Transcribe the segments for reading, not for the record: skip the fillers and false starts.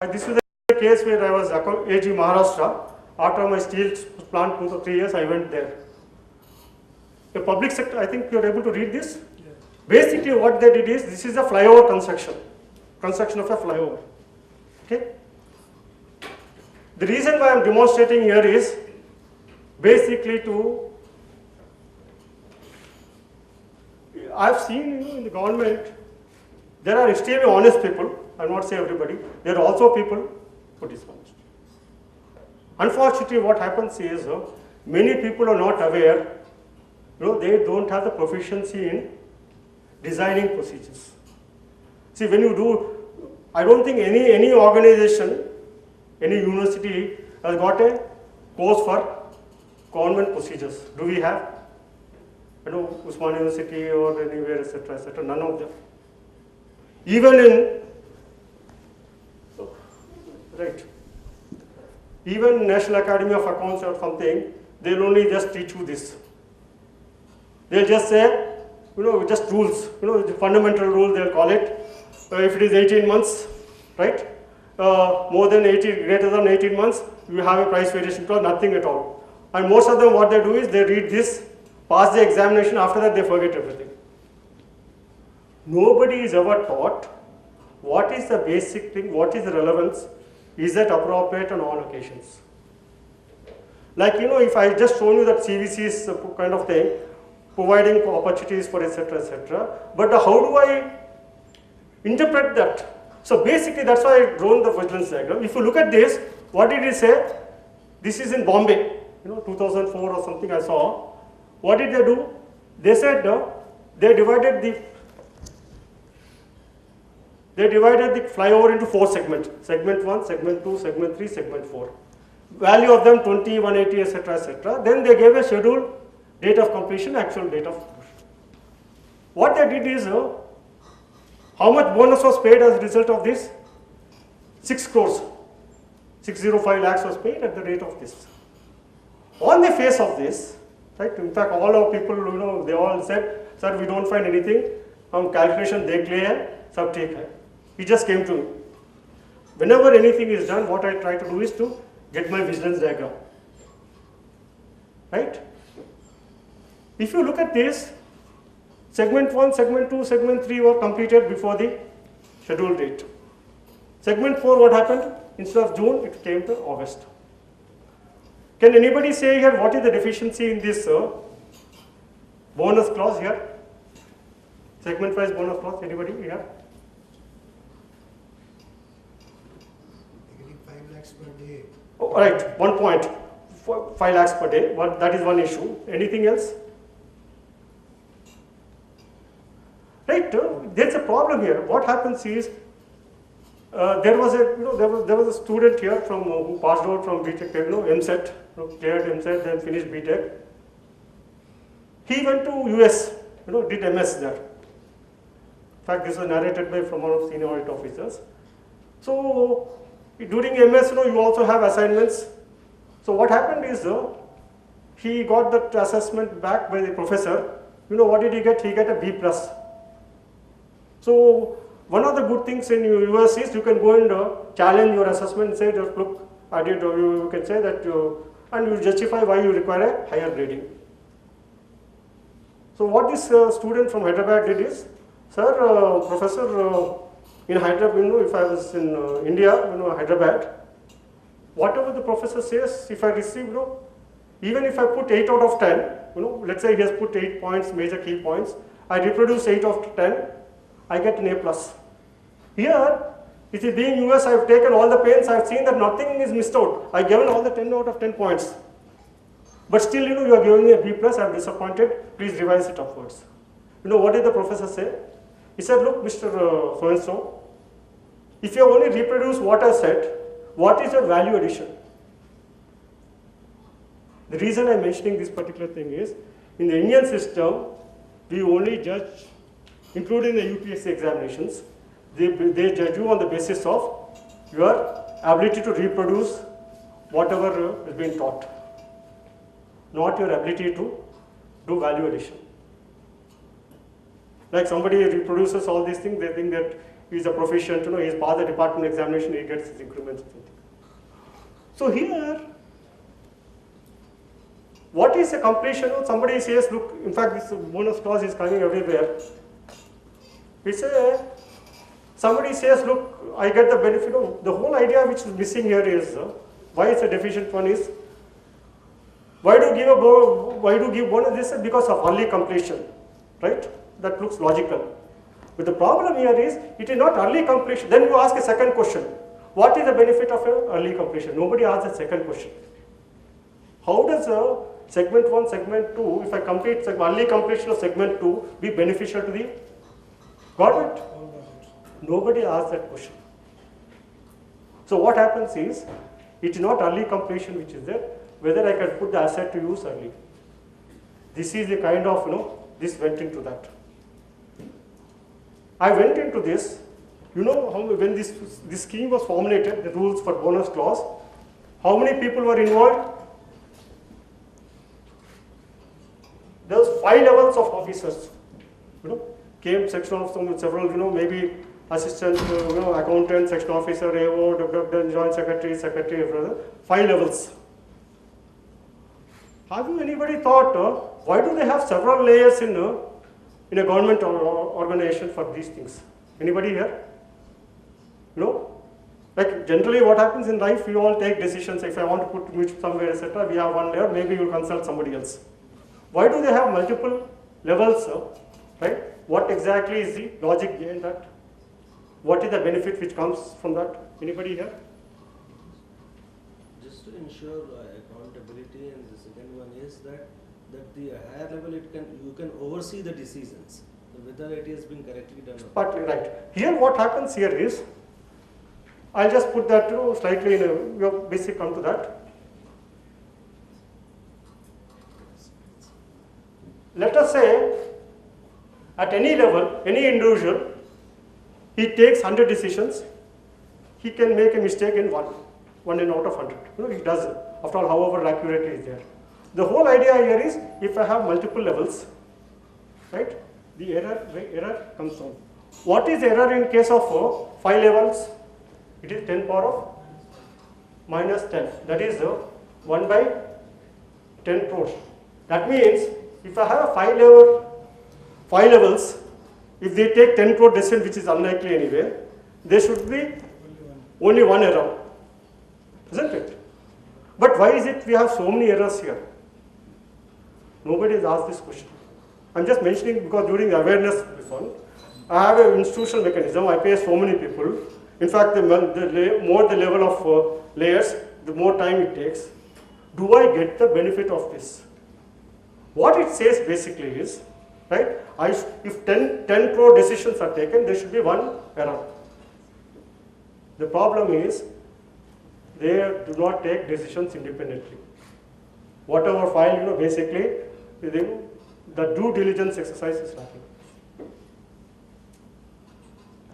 This is the case where I was AG Maharashtra. After my steel plant 2 to 3 years, I went there. The public sector, I think you are able to read this. Yeah. Basically, what they did is this is a flyover construction of a flyover. Okay. The reason why I am demonstrating here is basically to. I've seen in the government there are extremely honest people. I will not say everybody. There are also people who dishonest. Unfortunately, what happens is many people are not aware. They don't have the proficiency in designing procedures. See, when you do, I don't think any organization, any university has got a course for government procedures. Do we have? Usman University or anywhere, etc., etc. None of them. Even in Even National Academy of Accounts or something, they'll only just teach you this. They'll just say, just rules, the fundamental rule they'll call it. If it is 18 months, right? More than 18, greater than 18 months, you have a price variation clause, nothing at all. And most of them, what they do is they read this, pass the examination, after that they forget everything. Nobody is ever taught what is the basic thing, what is the relevance, is that appropriate on all occasions. Like, if I just shown you that CVC is kind of thing, providing opportunities for etc., etc. But how do I interpret that? So basically, that's why I drawn the vigilance diagram. If you look at this, what did it say? This is in Bombay, 2004 or something I saw. What did they do? They said they divided the flyover into 4 segments. Segment 1, segment 2, segment 3, segment 4. Value of them 20, 180, etc., etc. Then they gave a schedule, date of completion, actual date of completion. What they did is, how much bonus was paid as a result of this? 6 crores. 605 lakhs was paid at the rate of this. On the face of this, right? In fact, all our people, they all said, sir, we don't find anything. Calculation dekh liye hai, sab theek hai. He just came to me. Whenever anything is done, what I try to do is to get my vigilance diagram. Right? If you look at this, segment 1, segment 2, segment 3 were completed before the scheduled date. Segment 4, what happened? Instead of June, it came to August. Can anybody say here what is the deficiency in this bonus clause here? Segment wise bonus clause, anybody here? Per day. Oh, right, 1 point, 5 lakhs per day. That is one issue. Anything else? Right, there's a problem here. What happens is there was a student here from who passed out from BTech, MSET, cleared MSET, then finished BTech. He went to US, did MS there. In fact, this was narrated by from one of the senior audit officers. So during MS, you also have assignments. So what happened is, he got that assessment back by the professor. What did he get? He got a B+. So one of the good things in US is you can go and challenge your assessment and say, look, I did. You can say that, and you justify why you require a higher grading. So what this student from Hyderabad did is, sir, professor. In Hyderabad, if I was in India, Hyderabad, whatever the professor says, if I receive, even if I put 8 out of 10, let's say he has put 8 points, major key points, I reproduce 8 out of 10, I get an A+. Here, it is being US, I have taken all the pains, I have seen that nothing is missed out. I have given all the 10 out of 10 points. But still, you are giving me a B+, I am disappointed, please revise it upwards. What did the professor say? He said, look, Mr. So-and-so, if you only reproduce what I said, what is your value addition? The reason I am mentioning this particular thing is, in the Indian system, we only judge, including the UPSC examinations, they judge you on the basis of your ability to reproduce whatever is being taught, not your ability to do value addition. Like somebody reproduces all these things, they think that he's a proficient, he's passed the department examination, he gets his increments. So here, what is a completion? Somebody says, look, in fact, this bonus clause is coming everywhere. We say, somebody says, look, I get the benefit of, the whole idea which is missing here is, why it's a deficient one is, why do you give bonus? This is because of early completion, right? That looks logical. But the problem here is, it is not early completion. Then you ask a second question. What is the benefit of early completion? Nobody asks the second question. How does segment 1, segment 2, if I complete early completion of segment 2, be beneficial to the government? Nobody asks that question. So what happens is, it is not early completion which is there, whether I can put the asset to use early. This is the kind of, this went into that. I went into this, when this scheme was formulated, the rules for bonus clause, how many people were involved? There was 5 levels of officers, came section of several, maybe assistant, accountant, section officer, AO, joint secretary, 5 levels. Have you anybody thought, why do they have several layers in a government organization for these things? Anybody here? No? Like generally what happens in life, we all take decisions. If I want to put mutual somewhere, etc., we have one layer, maybe you will consult somebody else. Why do they have multiple levels, right? What exactly is the logic behind that? What is the benefit which comes from that? Anybody here? Just to ensure accountability, and the second one is that the higher level you can oversee the decisions, whether it has been correctly done or not. Partly right. Here what happens here is, I'll just put that slightly in a basic come to that. Let us say, at any level, any individual, he takes 100 decisions, he can make a mistake in one in out of 100. He does it, after all, however accurately is there. The whole idea here is, if I have multiple levels, right, the error comes down. What is error in case of 5 levels? It is 10 power of minus 10. That is 1 by 10 crores. That means, if I have 5 levels, if they take 10 crore decision, which is unlikely anyway, there should be only one error, isn't it? But why is it we have so many errors here? Nobody has asked this question. I'm just mentioning because during the awareness this one, I have an institutional mechanism. I pay so many people. In fact, the more the level of layers, the more time it takes. Do I get the benefit of this? What it says basically is, right, if 10 crore decisions are taken, there should be one error. The problem is, they do not take decisions independently. Whatever file, basically, the due diligence exercise is lacking.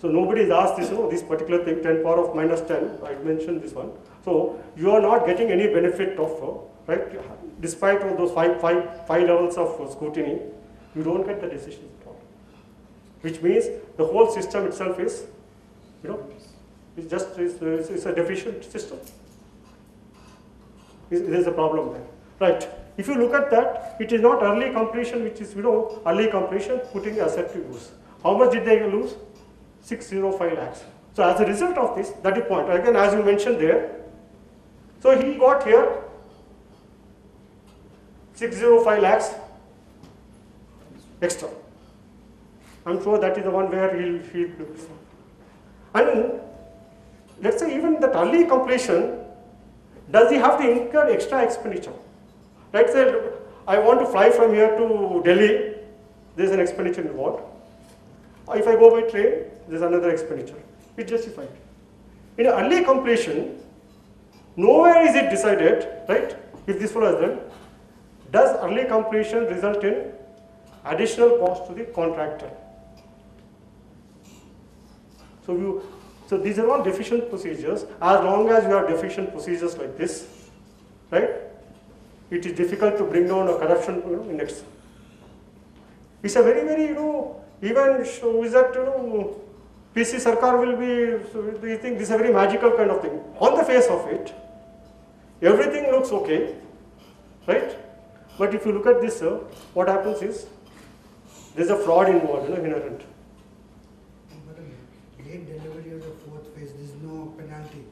So nobody has asked this, this particular thing, 10 power of minus 10, I mentioned this one. So you are not getting any benefit of, right, despite all those five levels of scrutiny, you don't get the decisions at all. Which means the whole system itself is, it's a deficient system. There's a problem there. Right. If you look at that, it is not early completion, which is, early completion, putting asset to use. How much did they lose? 605 lakhs. So as a result of this, that is point. Again, as you mentioned there, so he got here 605 lakhs extra. I'm sure that is the one where he'll and let's say even that early completion, does he have to incur extra expenditure? Right, say, I want to fly from here to Delhi, there's an expenditure involved. If I go by train, there's another expenditure. It's justified. In early completion, nowhere is it decided, right, if this follows then, does early completion result in additional cost to the contractor? So these are all deficient procedures. As long as you have deficient procedures like this, right, it is difficult to bring down a corruption index. It's a very, very, even shows that, PC Sarkar will be, so do you think this is a very magical kind of thing? On the face of it, everything looks okay, right? But if you look at this, what happens is, there is a fraud involved, inherent. But a late delivery of the fourth phase, there is no penalty.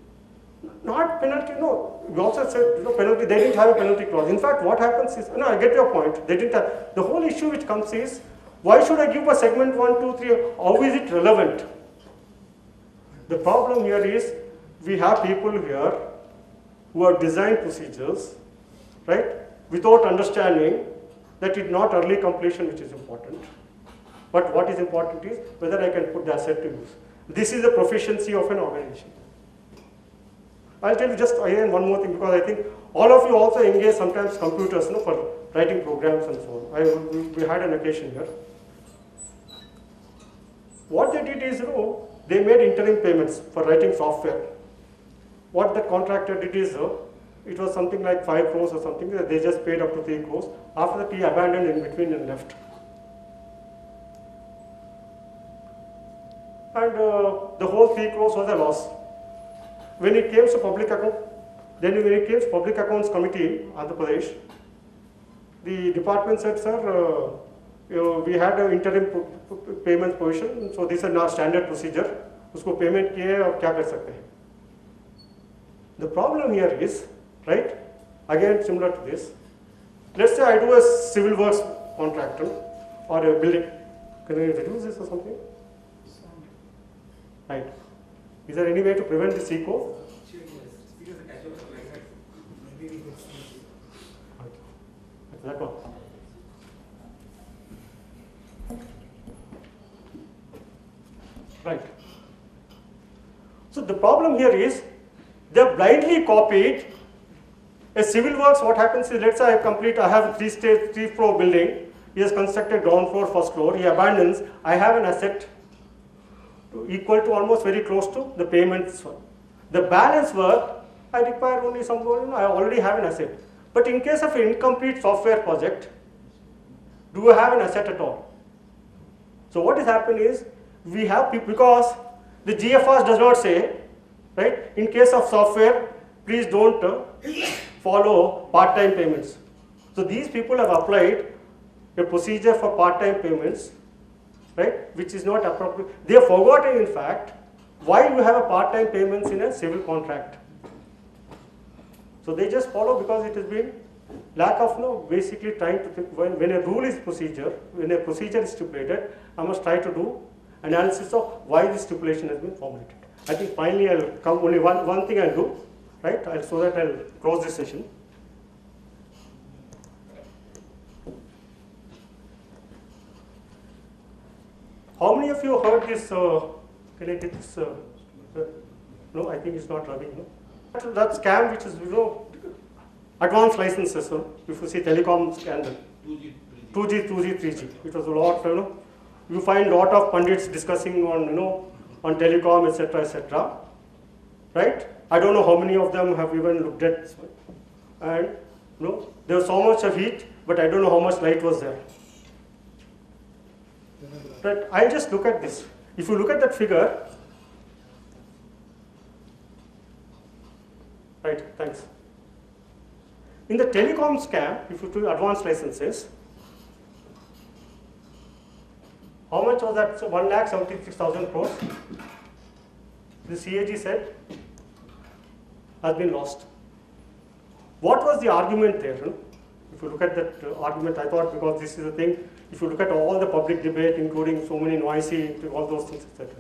Not penalty, no. We also said, penalty, they didn't have a penalty clause. In fact, what happens is, no, I get your point. They didn't have, the whole issue which comes is, why should I give a segment 1, 2, 3, how is it relevant? The problem here is, we have people here who have designed procedures, right, without understanding that it's not early completion which is important, but what is important is whether I can put the asset to use. This is the proficiency of an organization. I'll tell you just again one more thing, because I think all of you also engage sometimes computers for writing programs and so on. We had an occasion here. What they did is, they made interim payments for writing software. What the contractor did is, it was something like 5 crores or something, they just paid up to 3 crores. After that, he abandoned in between and left. And the whole 3 crores was a loss. When it came to public account, then when it came to Public Accounts Committee, Andhra Pradesh, the department said, sir, we had an interim payment position, so this is our standard procedure. Usko payment kiye, ab kya kar sakte hain? The problem here is, right, again similar to this, let's say I do a civil works contractor or a building. Can I reduce this or something? Right. Is there any way to prevent this echo? Maybe we could see. That one. Right. So the problem here is, they have blindly copied a civil works. What happens is, let's say I have a 3-floor building. He has constructed ground floor, first floor. He abandons. I have an asset equal to almost very close to the payments. The balance work, I require only some, I already have an asset. But in case of an incomplete software project, do I have an asset at all? So what is happening is, we have people, because the GFRs does not say, right, in case of software, please don't follow part-time payments. So these people have applied a procedure for part-time payments, right, which is not appropriate. They have forgotten, in fact, why you have a part-time payments in a civil contract. So they just follow because it has been lack of basically trying to think, when a rule is procedure, when a procedure is stipulated, I must try to do analysis of why this stipulation has been formulated. I think finally I'll come, only one thing I'll do, right, so that I'll close this session. How many of you heard this, can I get this, no, I think it's not running, no? That scam which is, advanced licenses, if you see telecom scandal. 2G, 3G. It was a lot, you find a lot of pundits discussing on, on telecom, etc., right? I don't know how many of them have even looked at this one. And, there was so much of heat, but I don't know how much light was there. Right? I'll just look at this. If you look at that figure, right, thanks. In the telecom scam, if you do advanced licenses, how much was that? So 1,76,000 crores. The CAG said has been lost. What was the argument there? If you look at that argument, I thought, because this is the thing, if you look at all the public debate, including so many noisy, all those things, etc.,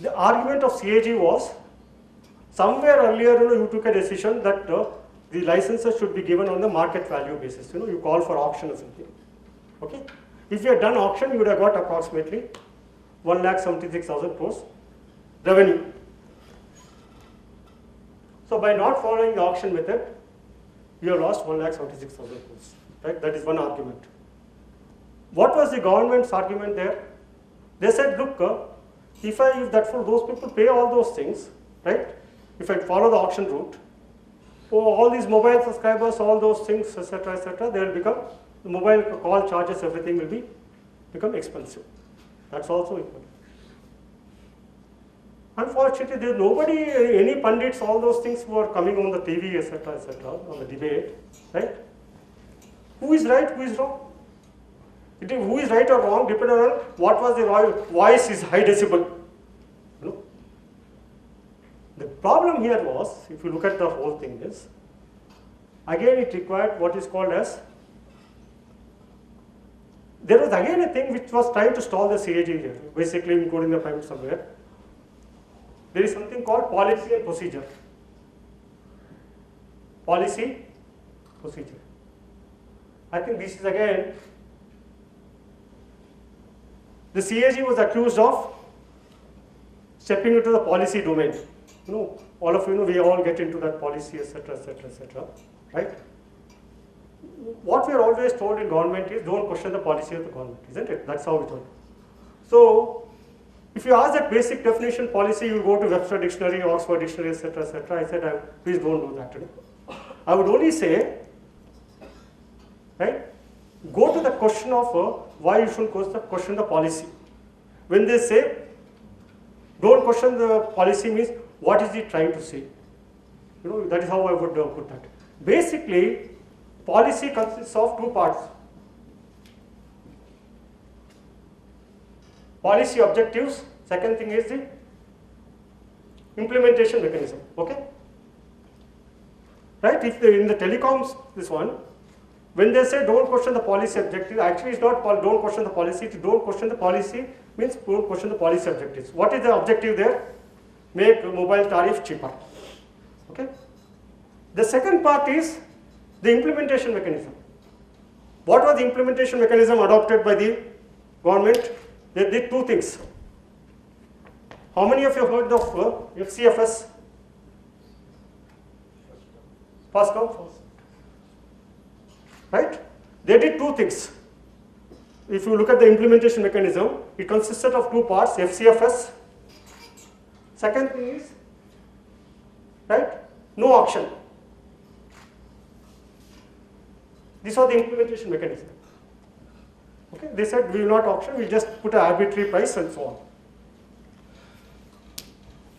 the argument of CAG was, somewhere earlier, you took a decision that the licenses should be given on the market value basis. You call for auction or something. Okay? If you had done auction, you would have got approximately 1,76,000 crores revenue. So by not following the auction method, you have lost 1,76,000 crores. Right? That is one argument. What was the government's argument there? They said, look, if those people pay all those things, right? If I follow the auction route, all these mobile subscribers, all those things, etc., they will become, the mobile call charges, everything will become expensive. That's also equal. Unfortunately, there's nobody, any pundits, all those things who are coming on the TV, etc., on the debate, right? Who is right, who is wrong? Who is right or wrong depending on what was the voice is high decibel. You know? The problem here was, if you look at the whole thing is, again it required what is called as, there was again a thing which was trying to stall the CAG here, basically including the prime somewhere. There is something called policy and procedure. Policy, procedure. I think this is again, the CAG was accused of stepping into the policy domain. You know, all of you know, we all get into that policy, etc., right? What we are always told in government is don't question the policy of the government, isn't it? That's how we told. So, if you ask that basic definition policy, you go to Webster Dictionary, Oxford Dictionary, etc., I said, please don't do that today. I would only say, right, go to the question of why you should question the policy. When they say, don't question the policy means, what is it trying to say? You know, that is how I would put that. Basically, policy consists of two parts. Policy objectives, second thing is the implementation mechanism, okay? Right, if in the telecoms, this one, when they say don't question the policy objective, actually it's not don't question the policy, don't question the policy means don't question the policy objectives. What is the objective there? Make mobile tariff cheaper, okay? The second part is the implementation mechanism. What was the implementation mechanism adopted by the government? They did two things. How many of you heard of FCFS? First come first. Right? They did two things. If you look at the implementation mechanism, it consisted of two parts, FCFS. Second thing is, right, no auction. These are the implementation mechanism. Okay, they said we will not auction, we just put an arbitrary price and so on.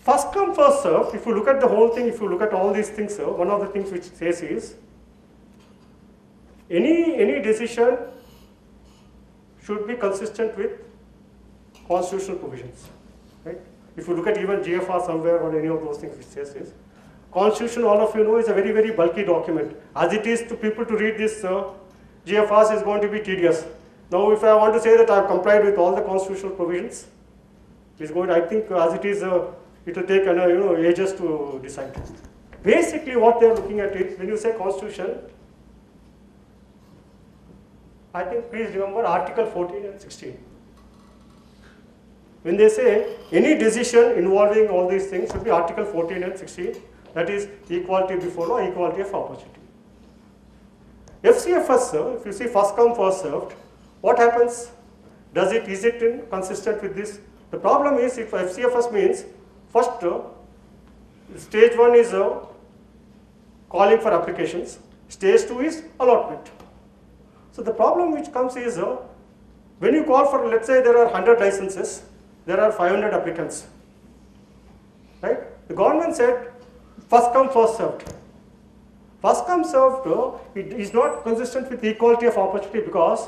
First come, first served. If you look at the whole thing, if you look at all these things, one of the things which it says is, any decision should be consistent with constitutional provisions. Right? If you look at even GFR somewhere or any of those things which says is, Constitution, all of you know, is a very, very bulky document. As it is to people to read this, GFRs is going to be tedious. Now, if I want to say that I have complied with all the constitutional provisions, it's going to, I think, as it is, it will take ages to decide. Basically, what they are looking at is, when you say Constitution, I think please remember Article 14 and 16. When they say any decision involving all these things should be Article 14 and 16, that is equality before law, equality of opportunity. FCFS, if you see first come, first served, what happens? Is it consistent with this? The problem is, if FCFS means, first, stage 1 is calling for applications, stage 2 is allotment. So the problem which comes is, when you call for, let's say there are 100 licenses, there are 500 applicants, right? The government said, first come, first served. First come, served, it is not consistent with equality of opportunity because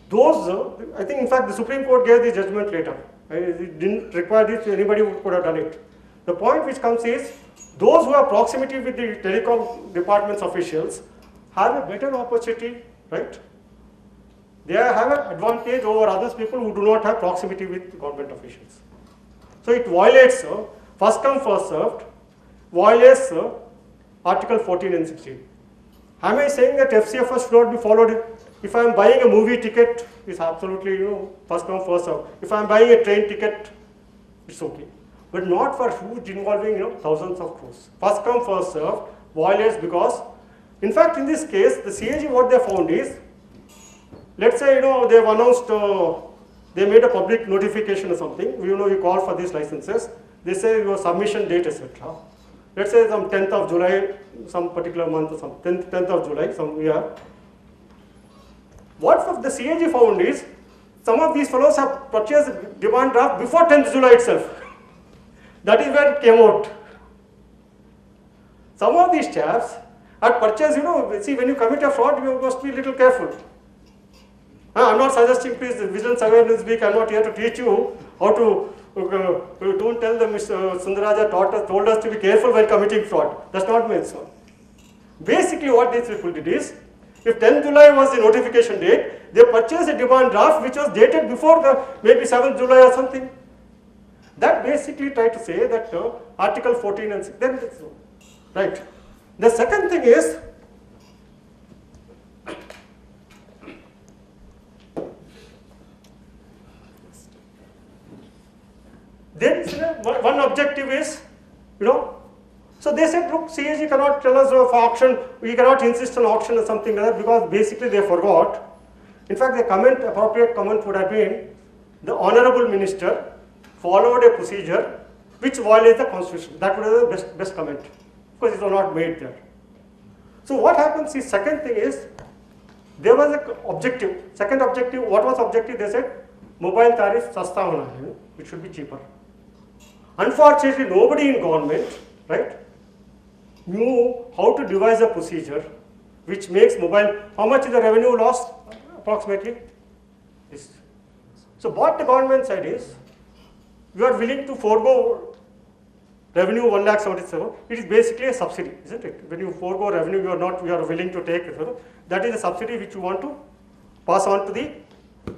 those, I think in fact the Supreme Court gave the judgment later. It didn't require this, anybody could have done it. The point which comes is, those who have proximity with the telecom department's officials have a better opportunity, right? They have an advantage over others people who do not have proximity with government officials. So it violates first come, first served, violates Article 14 and 16. Am I saying that FCFS should not be followed? If I am buying a movie ticket, it's absolutely, first come, first served. If I am buying a train ticket, it's okay. But not for huge involving, thousands of crores. First come, first served, violates because, in fact, in this case, the CAG, what they found is, let's say, they've announced, they made a public notification or something, we call for these licenses, they say your submission date, etc. Let's say some 10th of July, some particular month or some 10th of July, some year. What the CAG found is, some of these fellows have purchased demand draft before 10th July itself. That is where it came out. Some of these chaps had purchased, see, when you commit a fraud, you must be a little careful. I'm not suggesting, please, Vigilance Awareness Week, I'm not here to teach you how to, don't tell them Mr. Sundaraja told us to be careful while committing fraud. That's not my concern. Basically what these people did is, if 10th July was the notification date, they purchased a demand draft which was dated before the maybe 7th July or something. That basically tried to say that Article 14 and 6, then it's right. The second thing is, then one objective is, so they said, look, CAG cannot tell us of auction, we cannot insist on auction or something like that, because basically they forgot. In fact, the appropriate comment would have been, the Honorable Minister followed a procedure which violates the Constitution. That would be the best comment, because it was not made there. So what happens is, second thing is, there was an objective. Second objective, what was objective? They said, mobile tariff sasta hona hai, which should be cheaper. Unfortunately, nobody in government, right, knew how to devise a procedure which makes mobile, how much is the revenue loss approximately? This. So what the government said is, you are willing to forego revenue 1,77,000, it is basically a subsidy, isn't it? When you forego revenue, you are willing to take it. That is a subsidy which you want to pass on to the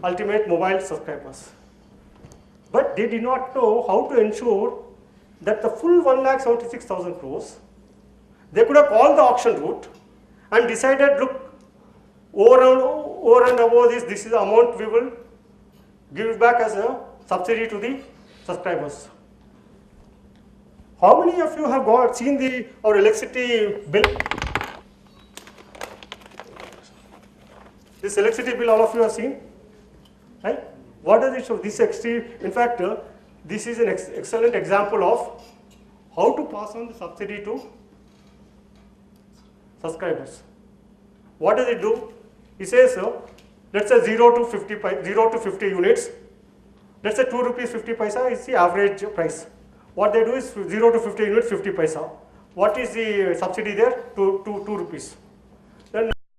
ultimate mobile subscribers. But they did not know how to ensure that the full 1,76,000 crores, they could have called the auction route and decided, look, over and above this is the amount we will give back as a subsidy to the subscribers. How many of you have seen our electricity bill? This electricity bill, all of you have seen, right? What does it show? This in fact, this is an excellent example of how to pass on the subsidy to subscribers. What does it do? It says, let's say 0 to 50 units. Let's say 2 rupees 50 paisa is the average price. What they do is 0 to 50 units, 50 paisa. What is the subsidy there? 2 rupees.